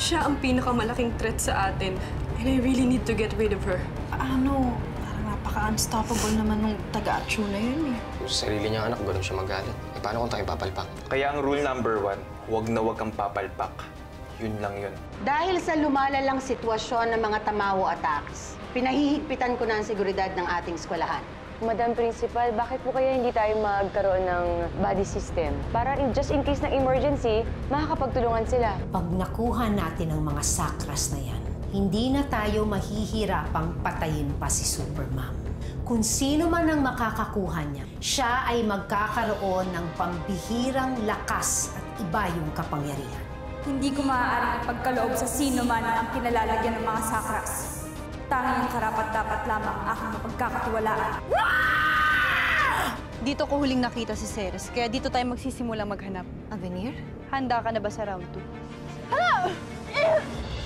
Siya ang pinakamalaking threat sa atin. And I really need to get rid of her. Paano? Parang napaka-unstoppable naman nung taga-atsyo na yun eh. Sa sarili niyang anak, ganun siya magalit. Eh, paano kung tayo papalpak? Kaya ang rule number 1, huwag na huwag kang papalpak. Yun lang yun. Dahil sa lumalalang sitwasyon ng mga tamawo attacks, pinahihigpitan ko na ang seguridad ng ating eskwelahan. Madam Principal, bakit po kaya hindi tayo magkaroon ng body system? Para just in case ng emergency, makakapagtulungan sila. Pag nakuha natin ang mga sakras na yan, hindi na tayo mahihirapang patayin pa si Supermom. Kung sino man ang makakakuha niya, siya ay magkakaroon ng pambihirang lakas at iba yung kapangyarihan. Hindi ko maaaring ipagkaloob sa sino man ang kinalalagyan ng mga sakras. Tanging ang karapat-dapat lamang aking mapagkakatiwalaan. Dito ko huling nakita si Ceres, kaya dito tayo magsisimulang maghanap. Avenir? Handa ka na ba sa round 2?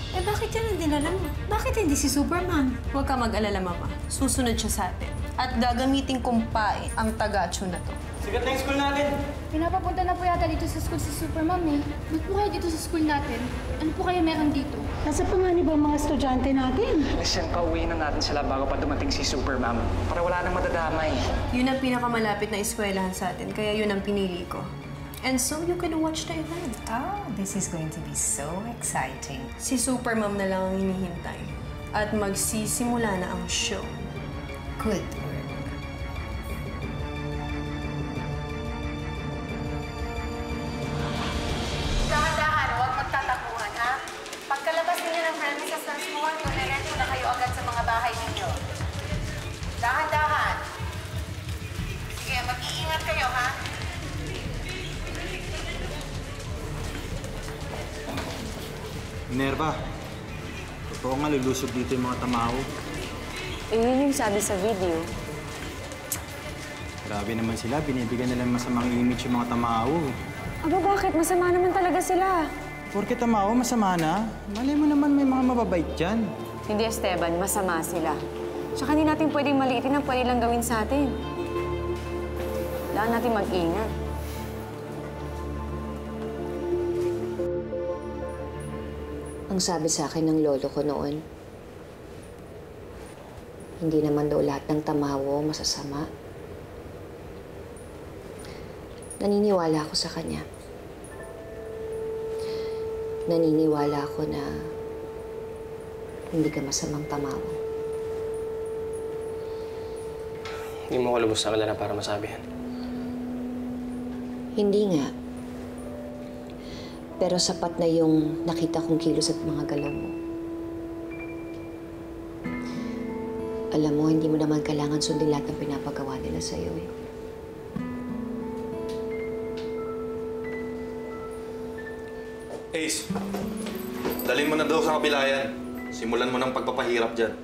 Eh bakit yan ang dinala mo? Bakit hindi si Superman? Huwag ka mag-alala, Mama. Susunod siya sa atin. At gagamitin kong pae ang taga-atsyo na to. Sigat na yung school natin! Pinapapunta na po yata dito sa school si Supermom eh. Ba't po kayo dito sa school natin? Ano po kayo meron dito? Nasa panganib ang mga estudyante natin. Listen, pauwiin na natin sila bago pa dumating si Supermom. Para wala nang madadamay. Yun ang pinakamalapit na eskwelahan sa atin, kaya yun ang pinili ko. And so you can watch the event. Oh, this is going to be so exciting. Si Supermom na lang ang hinihintay. At magsisimula na ang show. Good work. Dahan-dahan, huwag magtatakuhan, ha? Pagkalabas ninyo ng premises ng school, tumiretso na kayo agad sa mga bahay ninyo. Dahan-dahan. Sige, mag-iingat kayo, ha? Minerva, totoo nga lulusog dito yung mga tamaw. Eh, yun yung sabi sa video. Grabe naman sila, binibigyan nila masamang image yung mga tamaw. Aba, bakit? Masama naman talaga sila. Porke tamaw, masama na. Malay mo naman may mga mababait dyan. Hindi, Esteban. Masama sila. Tsaka hindi natin pwedeng maliitin ang pwede lang gawin sa atin. Kailangan natin mag-ingat. Ang sabi sa akin ng lolo ko noon, hindi naman daw lahat ng tamawo masasama. Naniniwala ako sa kanya. Naniniwala ako na hindi ka masamang tamawo. Hindi mo ko lubos na kilala para masabi yan. Hindi nga. Pero sapat na yung nakita kong kilos at mga galaw mo. Alam mo, hindi mo naman kailangan sundin lahat ng pinapagawa nila sa'yo eh. Ace, dalhin mo na daw sa kabila yan. Simulan mo ng pagpapahirap dyan.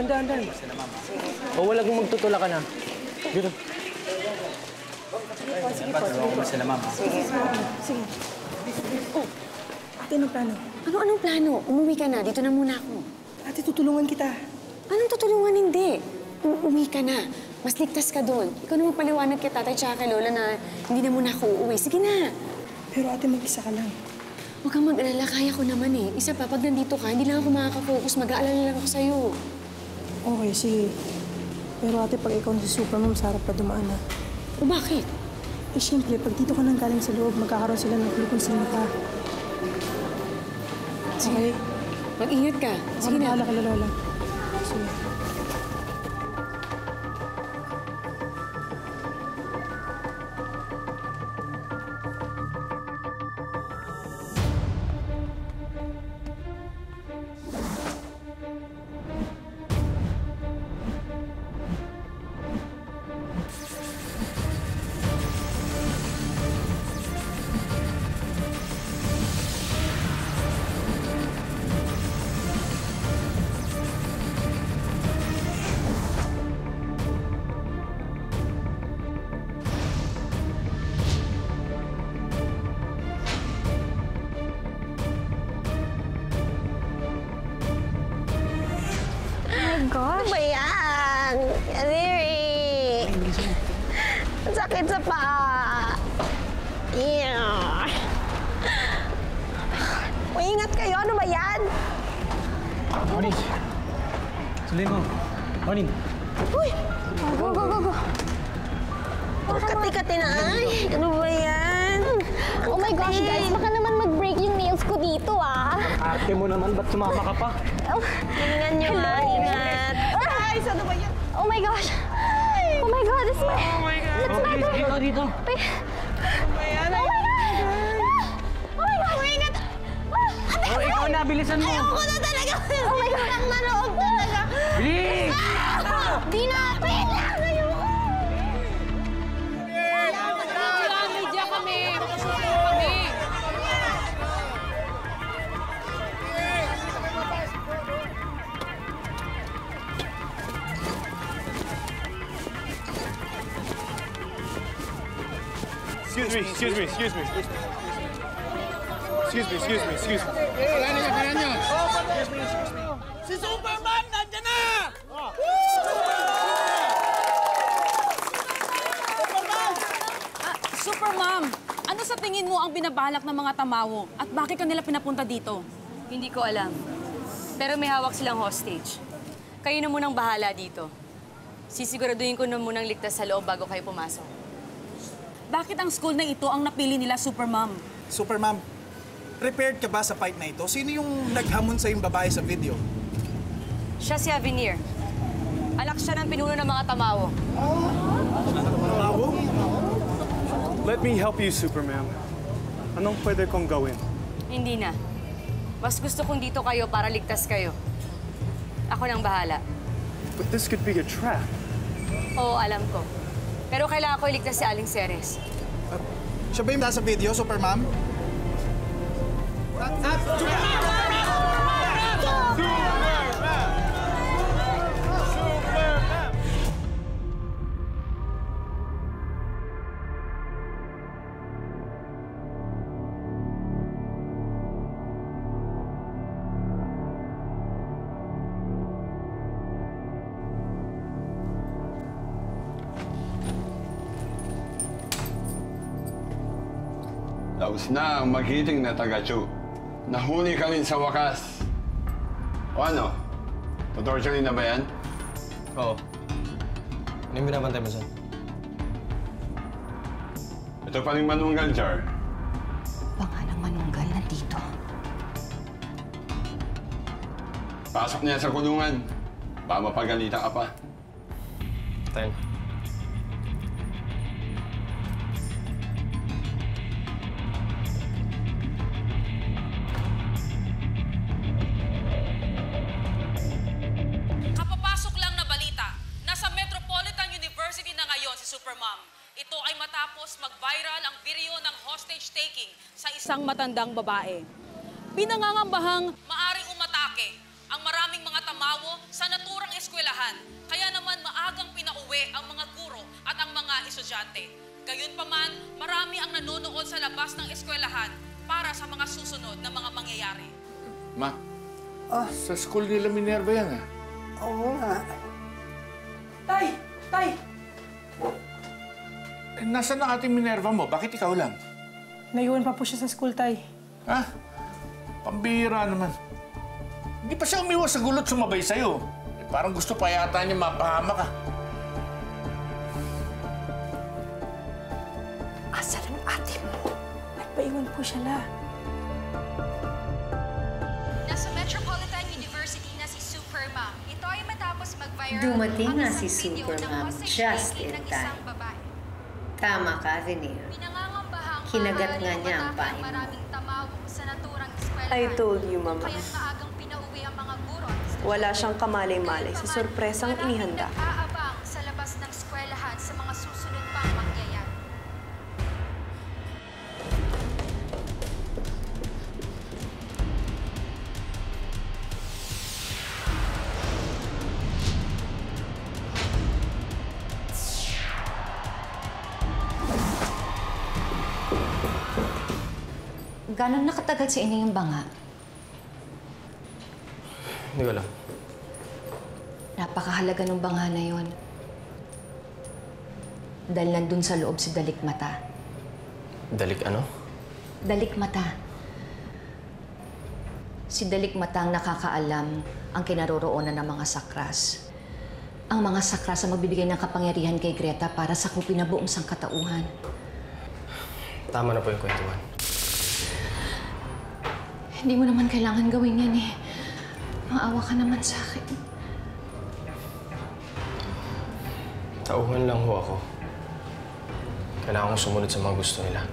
Dahan-dahan. O wala kong magtutula ka na. Dito. Sige po. Sila, Mama. Sige. Oh, ate, anong plano? Anong plano? Umuwi ka na. Dito na muna ako. Ate, tutulungan kita. Anong tutulungan? Hindi. Umuwi ka na. Mas ligtas ka doon. Ikaw na magpaliwanag kay tatay tsaka kay lola na hindi na muna ako uuwi. Sige na. Pero ate, mag-isa ka lang. Huwag kang mag-alala. Kaya ko naman eh. Isa pa, pag nandito ka, hindi lang ako makaka-focus. Mag-aalala lang ako sa'yo. Okay, sige. Pero ate, pag ikaw si Supermom, sa harap pa dumaan na. O bakit? Eh, siyempre, pag dito ka nang galing sa loob, magkakaroon sila ng clue kung sino ka. Okay? Mag-ingat ka. Sige na. Bahala ka, Lola. Sige. Sakit sa paa. Yeah. Ingat kayo. Ano ba yan? Morning. Sundin mo. Morning. Uy! Go. Kati-kati na ay. Ano ba yan? Oh my gosh, guys. Baka naman mag-break yung nails ko dito, ah. Ate mo naman, ba't sumama ka pa? Ingat nyo, ha? Ingat. Ay, ano ba yan? Oh my gosh. Oh my God, it's my... Oh my God. It's my... Dito. Oh my God. Oh my God. Ingat. Oh, ikaw na, bilisan mo. Ayoko na talaga. Oh my God. Ang nanoog talaga. Bilis! Di na. Wait lang. Ayoko. Media kami. Kami. Excuse me. Kailan niyo? Si Superman, nandiyan na! Super Mom, ano sa tingin mo ang binabalak ng mga tamawo at bakit kanila pinapunta dito? Hindi ko alam. Pero may hawak silang hostage. Kayo na munang bahala dito. Sisiguraduhin ko na munang ligtas sa loob bago kayo pumasok. Bakit ang school na ito ang napili nila, Super Mom? Super Ma'am, prepared ka ba sa fight na ito? Sino yung naghamon sa yung babae sa video? Siya si Avenir. Anak siya ng pinuno ng mga tamawo. Tamawo? Let me help you, Superman. Anong pwede kong gawin? Hindi na. Mas gusto kong dito kayo para ligtas kayo. Ako nang bahala. But this could be a trap. Oo, alam ko. Pero kailangan ko iligtas si Aling Ceres. Siya ba yung nasa video, Super Ma'am? Tapos na ang magiting na taga-Chu. Nahuli ka rin sa wakas. O ano? Tutorturin na ba yan? Oo. Ano yung binabantay mo saan? Ito pa rin manunggal, Jar. Pangalang manunggal nandito. Pasok niya sa kulungan. Baka mapagalitan ka pa. Tayo. Kapapasok lang na balita. Nasa Metropolitan University na ngayon si Super Mom. Ito ay matapos mag-viral ang video ng hostage taking sa isang matandang babae. Pinangangambahang maaring umatake ang maraming mga tamawo sa naturang eskwelahan. Kaya naman maagang pinauwi ang mga guro at ang mga estudyante. Gayunpaman, marami ang nanonood sa labas ng eskwelahan para sa mga susunod na mga mangyayari. Ma, sa school nila Minerva yan ah. Oo nga. Tay! Eh, nasaan ang ating Minerva mo? Bakit ikaw lang? Naiwan pa po siya sa school, Tay. Ha? Pambihira naman. Hindi pa siya umiwas sa gulot sumabay sa'yo. Eh, parang gusto pa yata niya mapahama ka. Asan ang ate mo? Nagpaiwan po siya la. Nasa Metropolitan University na si Super Mom. Ito ay matapos mag-viral Dumating ang na isang si video Super ng Mom hostage just taking in ng isang time. babae. Tama ka, Avenir. Pinangangambahang Kinagat nga maaaring niya ang umatake pain mo. maraming tamawo sa naturang eskwelahan. I told you, Mama. Kaya't maagang pinauwi ang mga guro at estudyante. Wala siyang kamalay-malay sa sorpresang inihanda. Aabang sa labas ng eskwelahan sa mga susunod pang mangyayari. Gano'n nakatagal sa inyo yung banga? Hindi ko alam. Napakahalaga ng banga na yon. Dahil nandun sa loob si Dalikmata. Dalik ano? Dalikmata. Si Dalikmata ang nakakaalam ang kinaroroonan ng mga sakras. Ang mga sakras ang magbibigay ng kapangyarihan kay Greta para sakupin na buong sangkatauhan. Tama na po yung kwentuhan. Hindi mo naman kailangan gawin yan eh. Maawa ka naman sa akin. Tauhan lang ho ako. Kailangan kong sumunod sa mga gusto nila.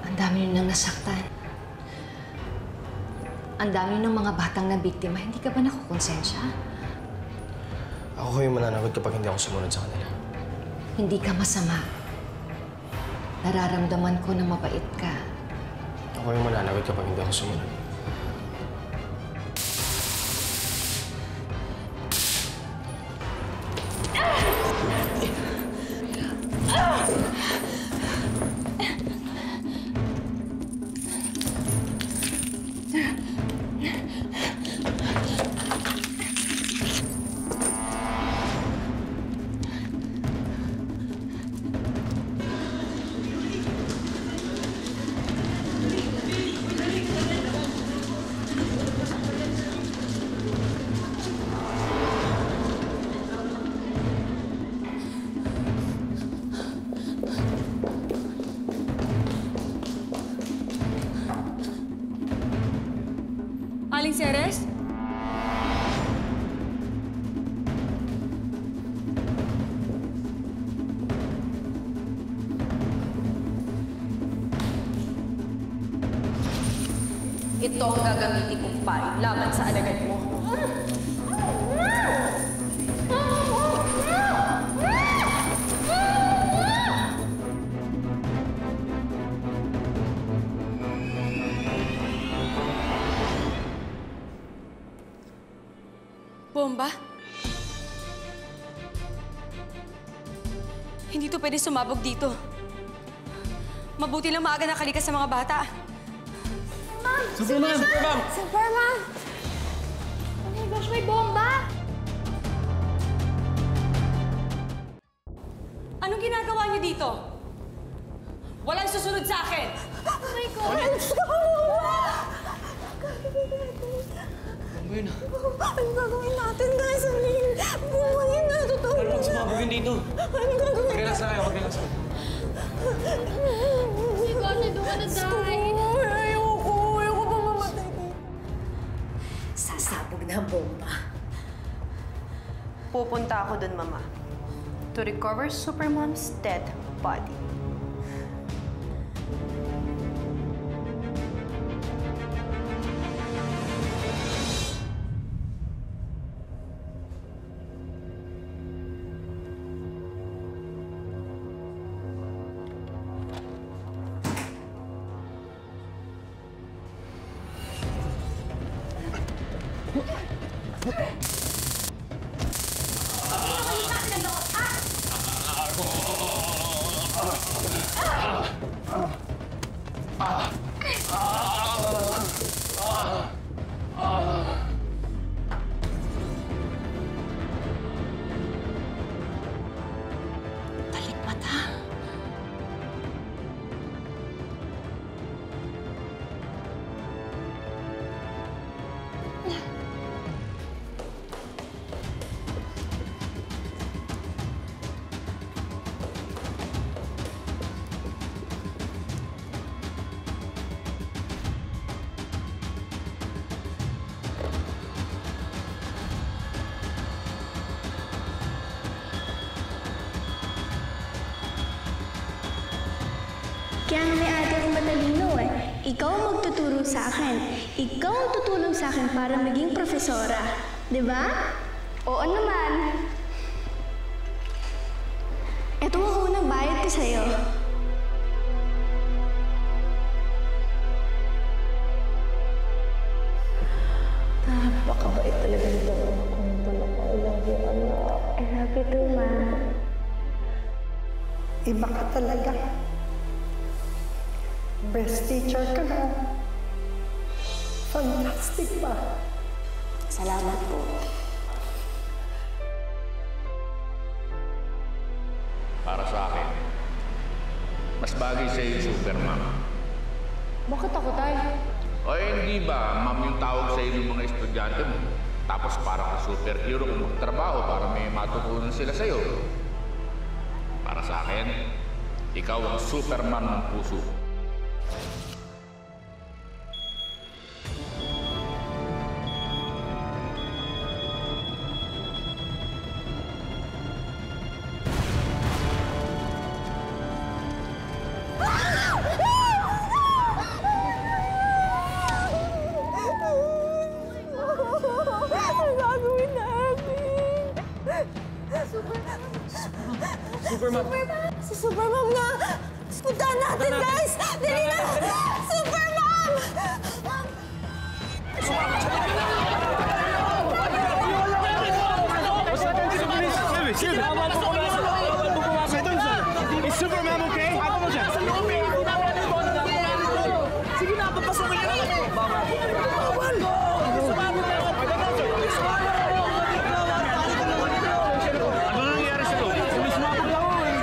Ang dami nyo nang nasaktan. Ang dami ng mga batang na biktima. Hindi ka ba nakukonsensya? Ako yung mananagot kapag hindi ako sumunod sa kanila. Hindi ka masama. Nararamdaman ko na mabait ka. Ako yung mananagot kapag hindi ako sumunod. Aling Ceres? Ito ang gagamitin kong pain laban sa alagad mo. Bomba? Hindi to pwede sumabog dito. Mabuti lang maaga nakalikas sa mga bata. Superman! Superman! Superman! Oh my gosh, may bomba! Anong ginagawa niyo dito? Walang susunod sa akin! Oh my gosh! Bomba! Yun. Ano gagawin natin, guys? Bumangin na, totoo na. Ano sumabog yun dito? Ano gagawin? Mag-relax na kayo, mag-relax na. Oh my gosh, I don't wanna die. Ayoko pa mamatay. Sasabog na ang bomba. Pupunta ako dun, Mama. To recover Supermom's dead body. Kaya nga may ate akong matalino eh. Ikaw ang magtuturo sa akin. Ikaw ang tutulong sa akin para maging profesora. Di ba? Oo naman. Ito ang unang bayad ko sa'yo. Napakabait talaga nito. Kung tulong ko, I love you, anak. I love you too, Ma. Iba ka talaga. Best teacher ka na. Fantastic ba? Salamat po. bagay sa iyo, Supermam. Bakit ako, Tay? O hindi ba, ma'am yung tawag sa iyo ng mga estudyante mo? Tapos para ka superhero kung magtrabaho para may matutunan sila sa iyo. Para sa akin, ikaw ang Superman ng puso. Supermam! Si Supermam nga! Puntahan natin, guys! Dali na! Supermam! Is Supermam okay? Ako mo siya. Sige na, papasokin niyo kami. Bawal! Ano nangyayari sa loob? Sumismapag ako eh.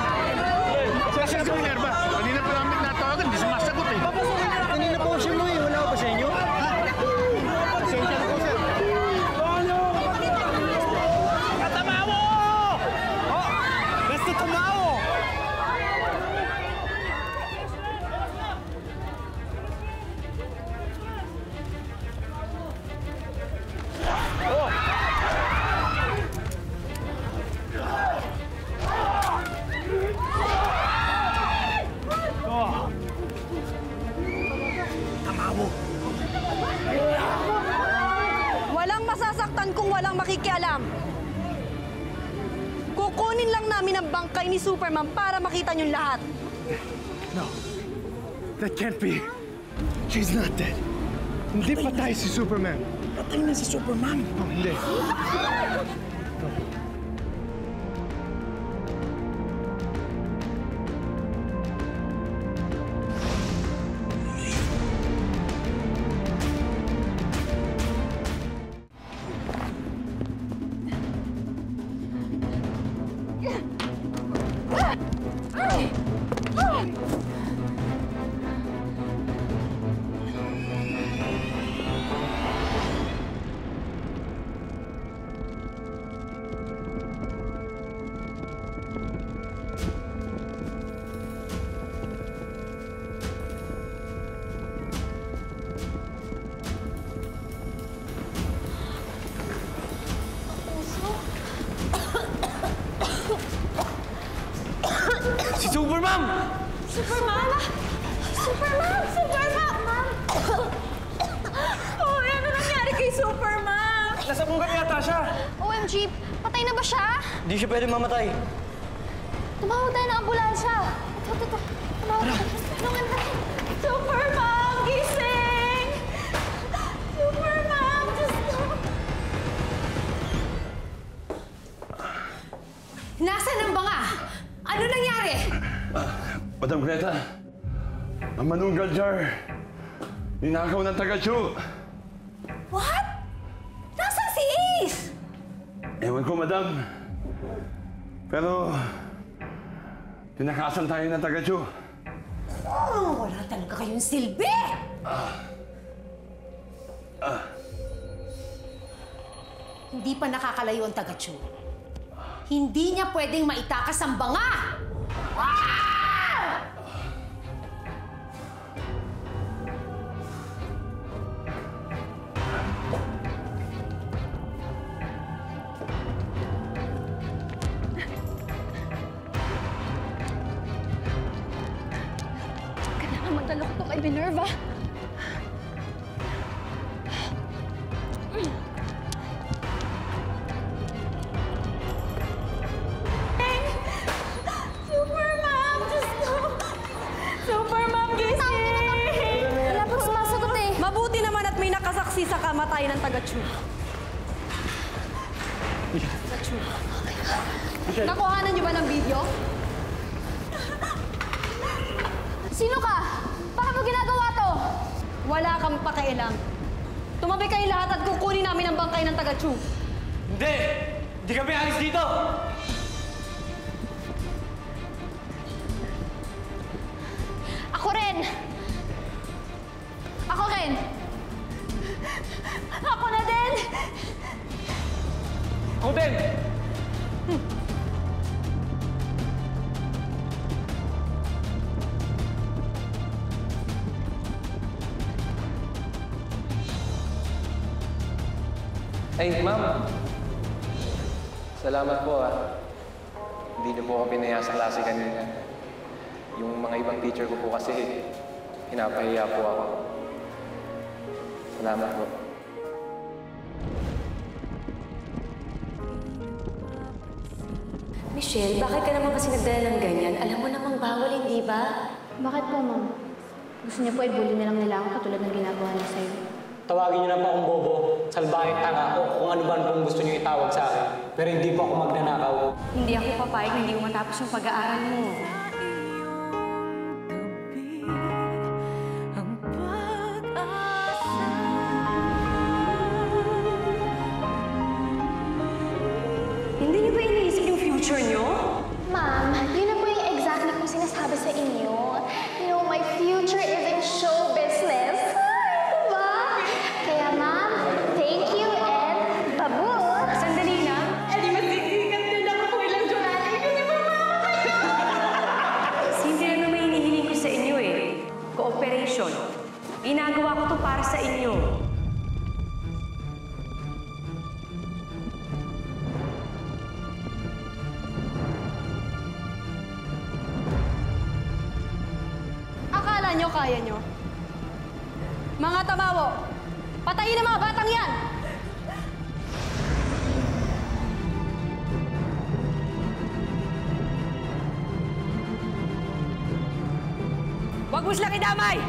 Saan ka nangyayari ba? Kanina pa namin natawagan, hindi sumasagot eh. Papasokin niyo. Kanina po siya mo eh. Wala ko pa sa inyo? Pasensya na po siya. Katamawo! Oh! Basta tumawo! Walang masasaktan kung walang makikialam. Kukunin lang namin ang bangkay ni Superman para makita niyong lahat. No. That can't be. She's not dead. Hindi patay si Superman. Patay na si Superman. Oh, hindi. Si Superman! Superman! Superman! Superman! Ma'am! Oh, ano nangyari kay Superman? Nasa bunga yata siya. OMG, patay na ba siya? Hindi siya pwede mamatay. Tumawag tayo ng ambulansya. Ito. Tumawag tayo. Tulungan tayo. Superman! Gising! Superman! Diyos ko! Nasaan ang banga? Ano nangyari? Madam Greta, ang manunggal jar, ninakaw ng taga-Chu. What? Nasaan si Ace? Ewan ko, madam. Pero, tinakasan tayo ng taga-Chu. Oh, wala talaga kayong silbi! Hindi pa nakakalayo ang taga-Chu. Hindi niya pwedeng maitakas ang banga! Kailangan magdala ko to kay Minerva. Superman! Diyos ko! Superman, gising! Wala pang sumasagot eh. Mabuti naman at may nakasaksi sa kamatayan ng taga-Chu. Taga-Chu. Nakuhanan niyo ba ng video? Sino ka? Bakit mo ginagawa to? Wala kang pakialam. Tumabi kayo lahat at kukunin namin ang bangkay ng taga-Chu. Hindi! Hindi kami alis dito! Ay, ma'am. Salamat po, Hindi niyo po ako pinaya sa klase kanina. Yung mga ibang teacher ko po kasi, pinapahiya po ako. Salamat po. Michelle, bakit ka naman kasi nagdala ng ganyan? Alam mo namang bawal, hindi ba? Bakit po, ma'am? Gusto niyo po i-bully na lang nila ako katulad ng ginagawa niya sa'yo. Tawagin niyo na po akong bobo, salbahe, tanga, o kung ano ba pong gusto niyo itawag sa akin. Pero hindi po ako magnanakaw. Hindi ako papayag, hindi mo matapos yung pag-aaral mo. Hindi niyo ba iniisip yung future niyo? Ma'am, yun na po yung exactly kong sinasabi sa inyo. You know, my future is in show business. Diba? Kaya ma'am, thank you and babu! Sandali na. Edi masikikan din ako kung ilang Jonathan. Hindi ba Hindi na naman hinihiling ko sa inyo Cooperation. Ginagawa ko to para sa inyo. Akala nyo kaya nyo? Mga tamawo, patayin ang mga batang yan! Huwag mo silang idamay!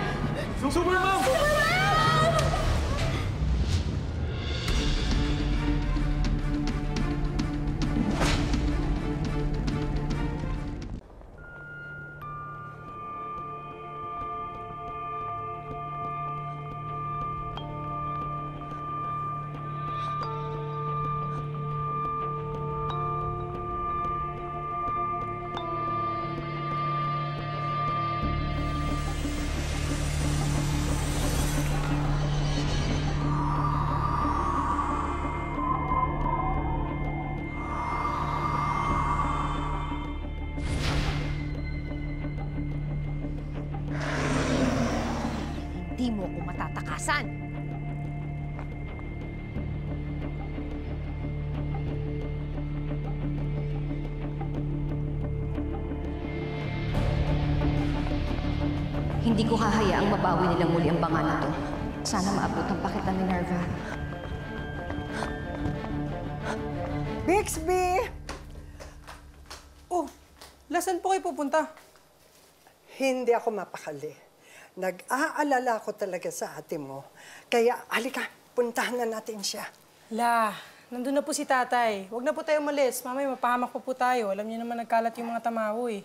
Super Mom! Di mo ako matatakasan. Hindi ko hahayaang mabawi nilang muli ang banga na to. Sana maabot ang pakit na Minerva. Bixby! Oh, lasan po kayo pupunta? Hindi ako mapakali. Nag-aalala ko talaga sa ate mo. Kaya, halika, puntahan na natin siya. La, nandun na po si tatay. Huwag na po tayo umalis. Mamay, mapahamak po tayo. Alam niyo naman nagkalat yung mga tamaho eh.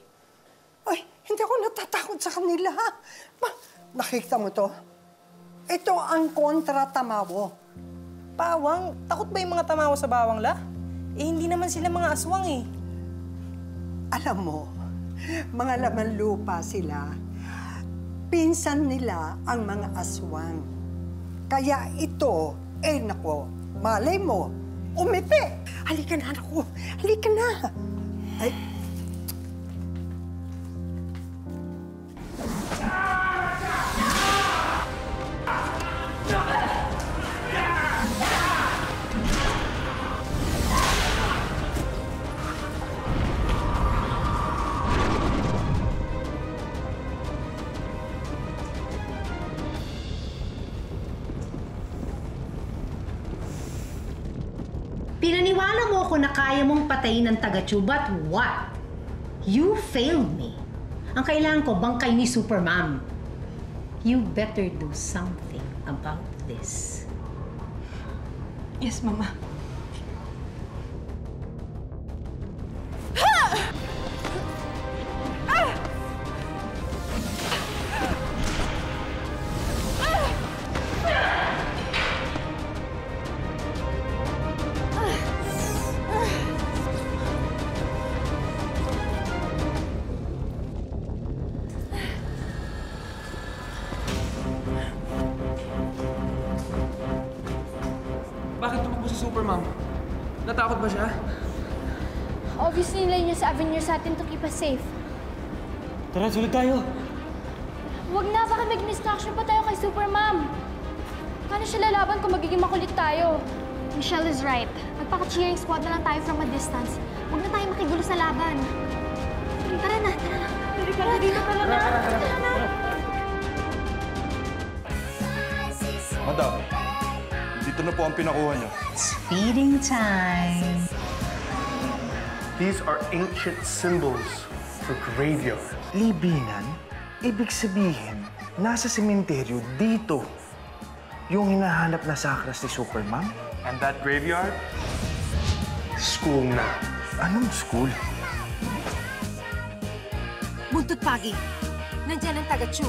Ay, hindi ako natatakot sa kanila. Nakikita mo to? Ito ang kontra tamawo. Bawang? Takot ba yung mga tamaho sa bawang, la? Eh, hindi naman sila mga aswang eh. Alam mo, mga laman lupa sila. Pinsan nila ang mga aswang. Kaya ito, nako, malay mo, umipi. Halika na, naku. Halika na. Ay. Pinaniwala mo ako na kaya mong patayin ng Tagachu, but what? You failed me. Ang kailangan ko, bangkay ni Super Mom. You better do something about this. Yes, Mama. Bakit tumakbo si Super Mom? Natakot ba siya? Obviously, nilay niya sa avenue sa atin to keep us safe. Tara, sulit tayo. Huwag na, baka mag-distraction pa tayo kay Super Mom. Paano siya lalaban kung magiging makulit tayo? Michelle is right. Magpaka-cheering squad na lang tayo from a distance. Huwag na tayo makigulo sa laban. Tara na, tara na. Tara dito, tara na. Tara na. Madam, dito na po ang pinakuha niyo. It's feeding time. These are ancient symbols for graveyard. Libingan, ibig sabihin, nasa sementeryo dito yung hinahanap na sakras ni Supermom. And that graveyard, school na. Anong school? Buntot Pagi, nandyan ang taga-Chu.